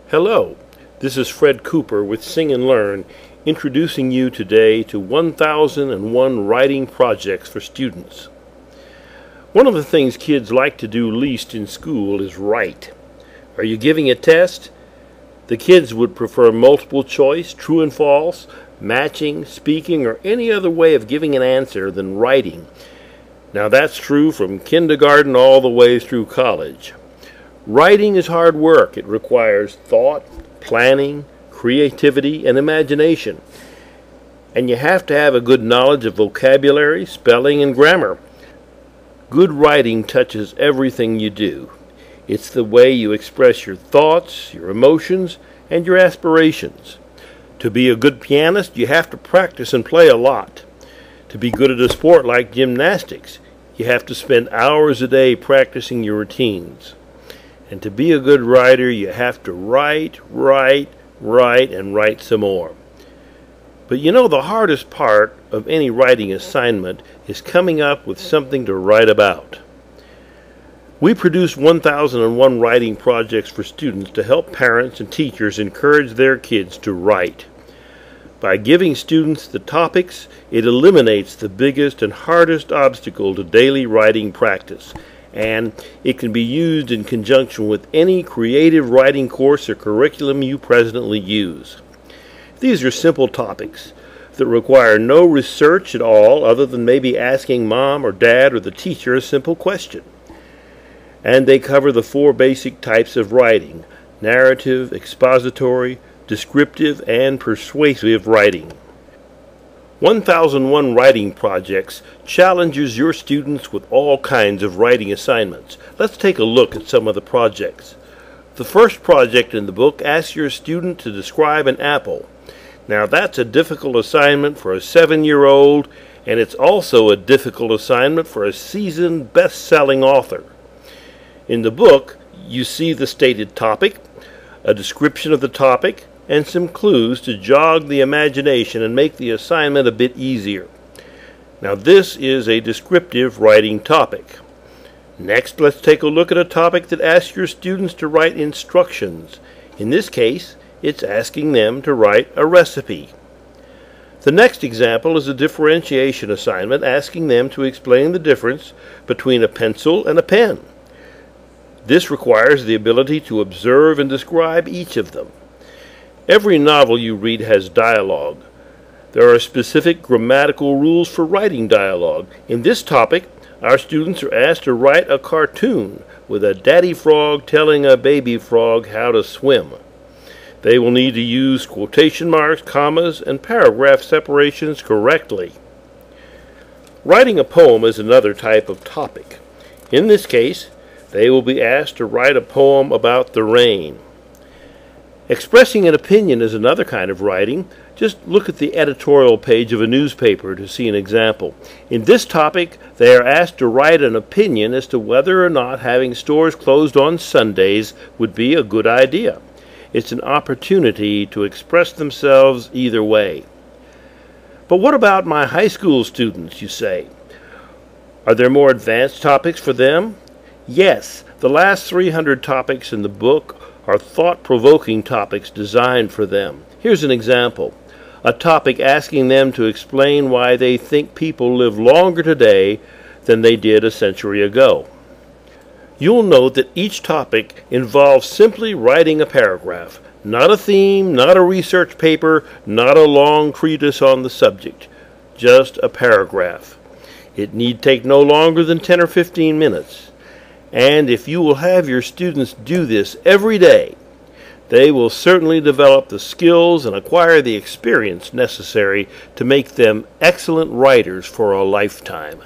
Hello, this is Fred Cooper with Sing and Learn, introducing you today to 1001 writing projects for students. One of the things kids like to do least in school is write. Are you giving a test? The kids would prefer multiple choice, true and false, matching, speaking, or any other way of giving an answer than writing. Now that's true from kindergarten all the way through college. Writing is hard work. It requires thought, planning, creativity, and imagination. And you have to have a good knowledge of vocabulary, spelling, and grammar. Good writing touches everything you do. It's the way you express your thoughts, your emotions, and your aspirations. To be a good pianist, you have to practice and play a lot. To be good at a sport like gymnastics, you have to spend hours a day practicing your routines. And to be a good writer, you have to write, and write some more. But you know, the hardest part of any writing assignment is coming up with something to write about. We produce 1001 writing projects for students to help parents and teachers encourage their kids to write. By giving students the topics, it eliminates the biggest and hardest obstacle to daily writing practice. And it can be used in conjunction with any creative writing course or curriculum you presently use. These are simple topics that require no research at all other than maybe asking mom or dad or the teacher a simple question. And they cover the four basic types of writing: narrative, expository, descriptive, and persuasive writing. 1001 writing projects challenges your students with all kinds of writing assignments. Let's take a look at some of the projects. The first project in the book asks your student to describe an apple. Now that's a difficult assignment for a 7-year-old, and it's also a difficult assignment for a seasoned best-selling author. In the book, you see the stated topic, a description of the topic, and some clues to jog the imagination and make the assignment a bit easier. Now this is a descriptive writing topic. Next, let's take a look at a topic that asks your students to write instructions. In this case, it's asking them to write a recipe. The next example is a differentiation assignment asking them to explain the difference between a pencil and a pen. This requires the ability to observe and describe each of them. Every novel you read has dialogue. There are specific grammatical rules for writing dialogue. In this topic, our students are asked to write a cartoon with a daddy frog telling a baby frog how to swim. They will need to use quotation marks, commas, and paragraph separations correctly. Writing a poem is another type of topic. In this case, they will be asked to write a poem about the rain. Expressing an opinion is another kind of writing. Just look at the editorial page of a newspaper to see an example. In this topic, they are asked to write an opinion as to whether or not having stores closed on Sundays would be a good idea. It's an opportunity to express themselves either way. But what about my high school students, you say? Are there more advanced topics for them? Yes, the last 300 topics in the book are thought-provoking topics designed for them. Here's an example. A topic asking them to explain why they think people live longer today than they did a century ago. You'll note that each topic involves simply writing a paragraph, not a theme, not a research paper, not a long treatise on the subject, just a paragraph. It need take no longer than 10 or 15 minutes. And if you will have your students do this every day, they will certainly develop the skills and acquire the experience necessary to make them excellent writers for a lifetime.